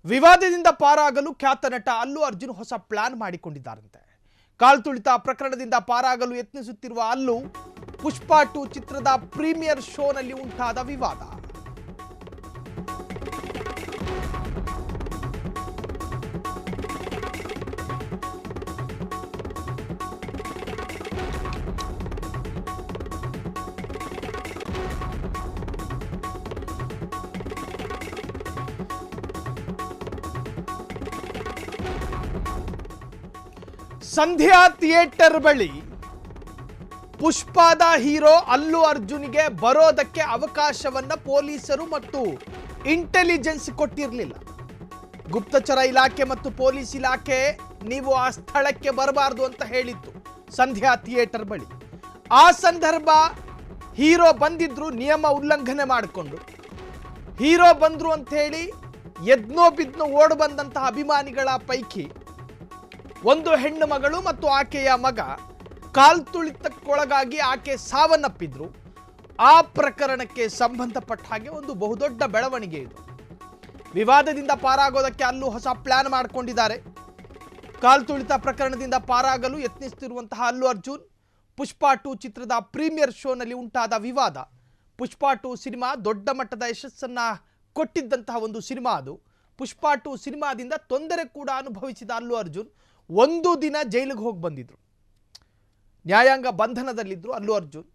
ವಿವಾದದಿಂದ ಪಾರಾಗಲು ಖ್ಯಾತ ನಟ ಅಲ್ಲು ಅರ್ಜುನ್ ಹೊಸ ಪ್ಲಾನ್ ಮಾಡಿಕೊಂಡಿದ್ದಾರಂತೆ. ಕಾಲ್ತುಳಿತ ಪ್ರಕರಣದಿಂದ ಪಾರಾಗಲು ಯತ್ನಿಸುತ್ತಿರುವ ಅಲ್ಲು ಪುಷ್ಪ 2 ಚಿತ್ರದ ಪ್ರೀಮಿಯರ್ ಶೋನಲ್ಲಿ ಉಂಟಾದ ವಿವಾದ. ಸಂಧ್ಯಾ ಥಿಯೇಟರ್ ಬಳಿ ಪುಷ್ಪದ ಹೀರೋ ಅಲ್ಲು ಅರ್ಜುನ್ಗೆ ಬರೋದಕ್ಕೆ ಅವಕಾಶವನ್ನ ಪೊಲೀಸರು ಮತ್ತು ಇಂಟೆಲಿಜೆನ್ಸ್ ಕೊಟ್ಟಿರಲಿಲ್ಲ. ಗುಪ್ತಚರ ಇಲಾಖೆ ಮತ್ತು ಪೊಲೀಸ್ ಇಲಾಖೆ ನೀವು ಆ ಸ್ಥಳಕ್ಕೆ ಬರಬಾರದು ಅಂತ ಹೇಳಿತ್ತು ಸಂಧ್ಯಾ ಥಿಯೇಟರ್ ಬಳಿ. ಆ ಸಂದರ್ಭ ಹೀರೋ ಬಂದಿದ್ರು, ನಿಯಮ ಉಲ್ಲಂಘನೆ ಮಾಡಿಕೊಂಡು ಹೀರೋ ಬಂದ್ರು ಅಂತ ಹೇಳಿ ಎದ್ನೋ ಬಿದ್ನೋ ಓಡ್ ಬಂದಂತಹ ಅಭಿಮಾನಿಗಳ ಪೈಕಿ ಒಂದು ಹೆಣ್ಣು ಮಗಳು ಮತ್ತು ಆಕೆಯ ಮಗ ಕಾಲ್ತುಳಿತಕ್ಕೊಳಗಾಗಿ ಆಕೆ ಸಾವನ್ನಪ್ಪಿದ್ರು. ಆ ಪ್ರಕರಣಕ್ಕೆ ಸಂಬಂಧಪಟ್ಟ ಹಾಗೆ ಒಂದು ಬಹುದೊಡ್ಡ ಬೆಳವಣಿಗೆ ಇದು. ವಿವಾದದಿಂದ ಪಾರಾಗೋದಕ್ಕೆ ಅಲ್ಲು ಹೊಸ ಪ್ಲಾನ್ ಮಾಡಿಕೊಂಡಿದ್ದಾರೆ. ಕಾಲ್ತುಳಿತ ಪ್ರಕರಣದಿಂದ ಪಾರಾಗಲು ಯತ್ನಿಸುತ್ತಿರುವಂತಹ ಅಲ್ಲು ಅರ್ಜುನ್ ಪುಷ್ಪ 2 ಚಿತ್ರದ ಪ್ರೀಮಿಯರ್ ಶೋನಲ್ಲಿ ಉಂಟಾದ ವಿವಾದ. ಪುಷ್ಪ 2 ಸಿನಿಮಾ ದೊಡ್ಡ ಮಟ್ಟದ ಯಶಸ್ಸನ್ನ ಕೊಟ್ಟಿದ್ದಂತಹ ಒಂದು ಸಿನಿಮಾ ಅದು. ಪುಷ್ಪ 2 ಸಿನಿಮಾದಿಂದ ತೊಂದರೆ ಕೂಡ ಅನುಭವಿಸಿದ ಅಲ್ಲು ಅರ್ಜುನ್ ಒಂದು ದಿನ ಜೈಲಿಗೆ ಹೋಗಿ ಬಂದಿದ್ರು. ನ್ಯಾಯಾಂಗ ಬಂಧನದಲ್ಲಿದ್ದರು ಅಲ್ಲು ಅರ್ಜುನ್.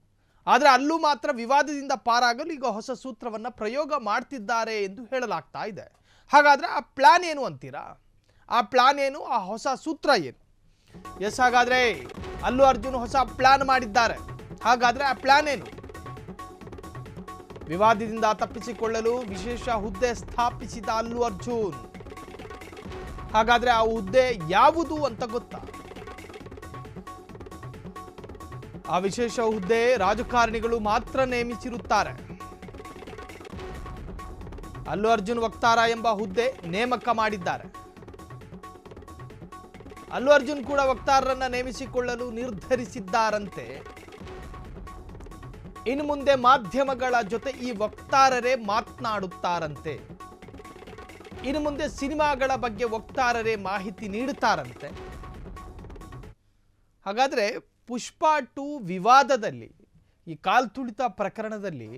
ಆದರೆ ಅಲ್ಲೂ ಮಾತ್ರ ವಿವಾದದಿಂದ ಪಾರಾಗಲು ಈಗ ಹೊಸ ಸೂತ್ರವನ್ನು ಪ್ರಯೋಗ ಮಾಡ್ತಿದ್ದಾರೆ ಎಂದು ಹೇಳಲಾಗ್ತಾ ಇದೆ. ಹಾಗಾದರೆ ಆ ಪ್ಲಾನ್ ಏನು ಅಂತೀರಾ? ಆ ಪ್ಲಾನ್ ಏನು? ಆ ಹೊಸ ಸೂತ್ರ ಏನು? ಎಸ್, ಹಾಗಾದರೆ ಅಲ್ಲು ಅರ್ಜುನ್ ಹೊಸ ಪ್ಲಾನ್ ಮಾಡಿದ್ದಾರೆ. ಹಾಗಾದರೆ ಆ ಪ್ಲಾನ್ ಏನು? ವಿವಾದದಿಂದ ತಪ್ಪಿಸಿಕೊಳ್ಳಲು ವಿಶೇಷ ಹುದ್ದೆ ಸ್ಥಾಪಿಸಿದ ಅಲ್ಲು ಅರ್ಜುನ್. ಹಾಗಾದ್ರೆ ಆ ಹುದ್ದೆ ಯಾವುದು ಅಂತ ಗೊತ್ತಾ? ಆ ವಿಶೇಷ ಹುದ್ದೆ ರಾಜಕಾರಣಿಗಳು ಮಾತ್ರ ನೇಮಿಸಿರುತ್ತಾರೆ. ಅಲ್ಲು ಅರ್ಜುನ್ ವಕ್ತಾರ ಎಂಬ ಹುದ್ದೆ ನೇಮಕ ಮಾಡಿದ್ದಾರೆ. ಅಲ್ಲು ಅರ್ಜುನ್ ಕೂಡ ವಕ್ತಾರರನ್ನ ನೇಮಿಸಿಕೊಳ್ಳಲು ನಿರ್ಧರಿಸಿದ್ದಾರಂತೆ. ಇನ್ನು ಮುಂದೆ ಮಾಧ್ಯಮಗಳ ಜೊತೆ ಈ ವಕ್ತಾರರೇ ಮಾತನಾಡುತ್ತಾರಂತೆ. ಇನ್ನು ಮುಂದೆ ಸಿನಿಮಾಗಳ ಬಗ್ಗೆ ವಕ್ತಾರರೇ ಮಾಹಿತಿ ನೀಡುತ್ತಾರಂತೆ. ಹಾಗಾದರೆ ಪುಷ್ಪ 2 ವಿವಾದದಲ್ಲಿ, ಈ ಕಾಲ್ತುಳಿತ ಪ್ರಕರಣದಲ್ಲಿ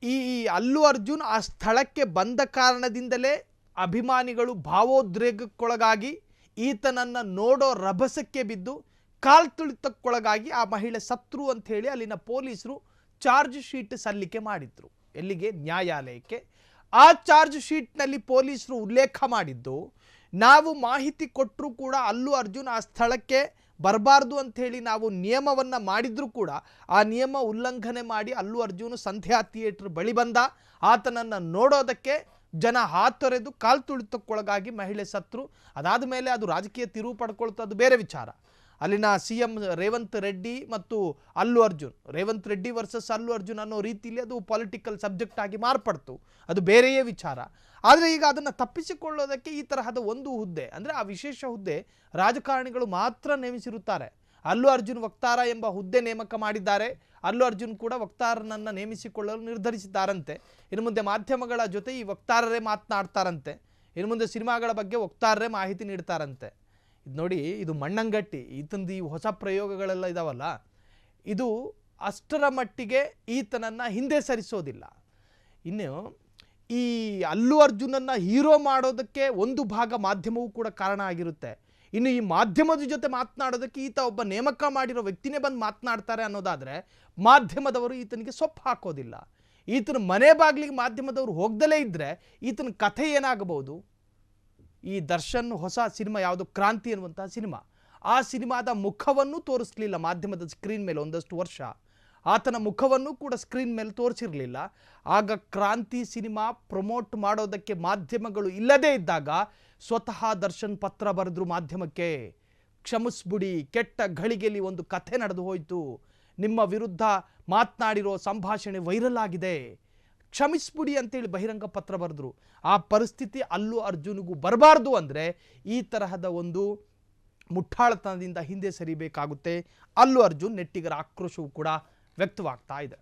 ಈ ಅಲ್ಲು ಅರ್ಜುನ್ ಆ ಸ್ಥಳಕ್ಕೆ ಬಂದ ಕಾರಣದಿಂದಲೇ ಅಭಿಮಾನಿಗಳು ಭಾವೋದ್ರೇಕಕ್ಕೊಳಗಾಗಿ ಈತನನ್ನು ನೋಡೋ ರಭಸಕ್ಕೆ ಬಿದ್ದು ಕಾಲ್ತುಳಿತಕ್ಕೊಳಗಾಗಿ ಆ ಮಹಿಳೆ ಸತ್ರು ಅಂತ ಹೇಳಿ ಅಲ್ಲಿನ ಪೊಲೀಸರು ಚಾರ್ಜ್ ಶೀಟ್ ಸಲ್ಲಿಕೆ ಮಾಡಿದ್ರು. ಎಲ್ಲಿಗೆ? ನ್ಯಾಯಾಲಯಕ್ಕೆ. ಆ ಚಾರ್ಜ್ ಶೀಟ್ನಲ್ಲಿ ಪೊಲೀಸರು ಉಲ್ಲೇಖ ಮಾಡಿದ್ದು, ನಾವು ಮಾಹಿತಿ ಕೊಟ್ಟರೂ ಕೂಡ ಅಲ್ಲು ಅರ್ಜುನ್ ಆ ಸ್ಥಳಕ್ಕೆ ಬರಬಾರ್ದು ಅಂಥೇಳಿ ನಾವು ನಿಯಮವನ್ನು ಮಾಡಿದರೂ ಕೂಡ ಆ ನಿಯಮ ಉಲ್ಲಂಘನೆ ಮಾಡಿ ಅಲ್ಲು ಅರ್ಜುನ್ ಸಂಧ್ಯಾ ಥಿಯೇಟರ್ ಬಳಿ ಬಂದ. ಆತನನ್ನು ನೋಡೋದಕ್ಕೆ ಜನ ಹಾತೊರೆದು ಕಾಲ್ತುಳಿತಕ್ಕೊಳಗಾಗಿ ಮಹಿಳೆ ಸತ್ರು. ಅದಾದ ಮೇಲೆ ಅದು ರಾಜಕೀಯ ತಿರುವು ಪಡ್ಕೊಳ್ತದ್ದು ಬೇರೆ ವಿಚಾರ. ಅಲ್ಲಿನ CM ರೇವಂತ್ ರೆಡ್ಡಿ ಮತ್ತು ಅಲ್ಲು ಅರ್ಜುನ್, ರೇವಂತ್ ರೆಡ್ಡಿ ವರ್ಸಸ್ ಅಲ್ಲು ಅರ್ಜುನ್ ಅನ್ನೋ ರೀತಿಯಲ್ಲಿ ಅದು ಪೊಲಿಟಿಕಲ್ ಸಬ್ಜೆಕ್ಟ್ ಆಗಿ ಮಾರ್ಪಡ್ತು. ಅದು ಬೇರೆಯೇ ವಿಚಾರ. ಆದರೆ ಈಗ ಅದನ್ನು ತಪ್ಪಿಸಿಕೊಳ್ಳೋದಕ್ಕೆ ಈ ತರಹದ ಒಂದು ಹುದ್ದೆ, ಅಂದರೆ ಆ ವಿಶೇಷ ಹುದ್ದೆ ರಾಜಕಾರಣಿಗಳು ಮಾತ್ರ ನೇಮಿಸಿರುತ್ತಾರೆ. ಅಲ್ಲು ಅರ್ಜುನ್ ವಕ್ತಾರ ಎಂಬ ಹುದ್ದೆ ನೇಮಕ ಮಾಡಿದ್ದಾರೆ. ಅಲ್ಲು ಅರ್ಜುನ್ ಕೂಡ ವಕ್ತಾರನನ್ನು ನೇಮಿಸಿಕೊಳ್ಳಲು ನಿರ್ಧರಿಸಿದ್ದಾರಂತೆ. ಇನ್ನು ಮುಂದೆ ಮಾಧ್ಯಮಗಳ ಜೊತೆ ಈ ವಕ್ತಾರರೇ ಮಾತನಾಡ್ತಾರಂತೆ. ಇನ್ನು ಮುಂದೆ ಸಿನಿಮಾಗಳ ಬಗ್ಗೆ ವಕ್ತಾರರೇ ಮಾಹಿತಿ ನೀಡ್ತಾರಂತೆ. ಇದು ನೋಡಿ, ಇದು ಮಣ್ಣಂಗಟ್ಟಿ. ಈತನದು ಈ ಹೊಸ ಪ್ರಯೋಗಗಳೆಲ್ಲ ಇದಾವಲ್ಲ, ಇದು ಅಷ್ಟರ ಮಟ್ಟಿಗೆ ಈತನನ್ನು ಹಿಂದೆ ಸರಿಸೋದಿಲ್ಲ. ಇನ್ನು ಈ ಅಲ್ಲು ಅರ್ಜುನನ್ನು ಹೀರೋ ಮಾಡೋದಕ್ಕೆ ಒಂದು ಭಾಗ ಮಾಧ್ಯಮವೂ ಕೂಡ ಕಾರಣ ಆಗಿರುತ್ತೆ. ಇನ್ನು ಈ ಮಾಧ್ಯಮದ ಜೊತೆ ಮಾತನಾಡೋದಕ್ಕೆ ಈತ ಒಬ್ಬ ನೇಮಕ ಮಾಡಿರೋ ವ್ಯಕ್ತಿನೇ ಬಂದು ಮಾತನಾಡ್ತಾರೆ ಅನ್ನೋದಾದರೆ ಮಾಧ್ಯಮದವರು ಈತನಿಗೆ ಸೊಪ್ಪು ಹಾಕೋದಿಲ್ಲ. ಈತನ ಮನೆ ಬಾಗಿಲಿಗೆ ಮಾಧ್ಯಮದವರು ಹೋಗ್ದಲೇ ಇದ್ದರೆ ಈತನ ಕಥೆ ಏನಾಗಬಹುದು? ಈ ದರ್ಶನ್ ಹೊಸ ಸಿನಿಮಾ ಯಾವುದು, ಕ್ರಾಂತಿ ಅನ್ನುವಂತಹ ಸಿನಿಮಾ, ಆ ಸಿನಿಮಾದ ಮುಖವನ್ನು ತೋರಿಸಲಿಲ್ಲ ಮಾಧ್ಯಮದ ಸ್ಕ್ರೀನ್ ಮೇಲೆ ಒಂದಷ್ಟು ವರ್ಷ. ಆತನ ಮುಖವನ್ನು ಕೂಡ ಸ್ಕ್ರೀನ್ ಮೇಲೆ ತೋರಿಸಿರಲಿಲ್ಲ. ಆಗ ಕ್ರಾಂತಿ ಸಿನಿಮಾ ಪ್ರಮೋಟ್ ಮಾಡೋದಕ್ಕೆ ಮಾಧ್ಯಮಗಳು ಇಲ್ಲದೇ ಇದ್ದಾಗ ಸ್ವತಃ ದರ್ಶನ್ ಪತ್ರ ಬರೆದ್ರು ಮಾಧ್ಯಮಕ್ಕೆ. ಕ್ಷಮಿಸ್ಬಿಡಿ, ಕೆಟ್ಟ ಘಳಿಗೆಯಲ್ಲಿ ಒಂದು ಕಥೆ ನಡೆದು ಹೋಯಿತು, ನಿಮ್ಮ ವಿರುದ್ಧ ಮಾತನಾಡಿರೋ ಸಂಭಾಷಣೆ ವೈರಲ್ ಆಗಿದೆ, ಕ್ಷಮಿಸ್ಬಿಡಿ ಅಂತೇಳಿ ಬಹಿರಂಗ ಪತ್ರ ಬರೆದ್ರು. ಆ ಪರಿಸ್ಥಿತಿ ಅಲ್ಲು ಅರ್ಜುನ್ಗೂ ಬರಬಾರ್ದು ಅಂದರೆ ಈ ತರಹದ ಒಂದು ಮುಠಾಳತನದಿಂದ ಹಿಂದೆ ಸರಿಬೇಕಾಗುತ್ತೆ. ಅಲ್ಲು ಅರ್ಜುನ್ ನೆಟ್ಟಿಗರ ಆಕ್ರೋಶವೂ ಕೂಡ ವ್ಯಕ್ತವಾಗ್ತಾ ಇದೆ.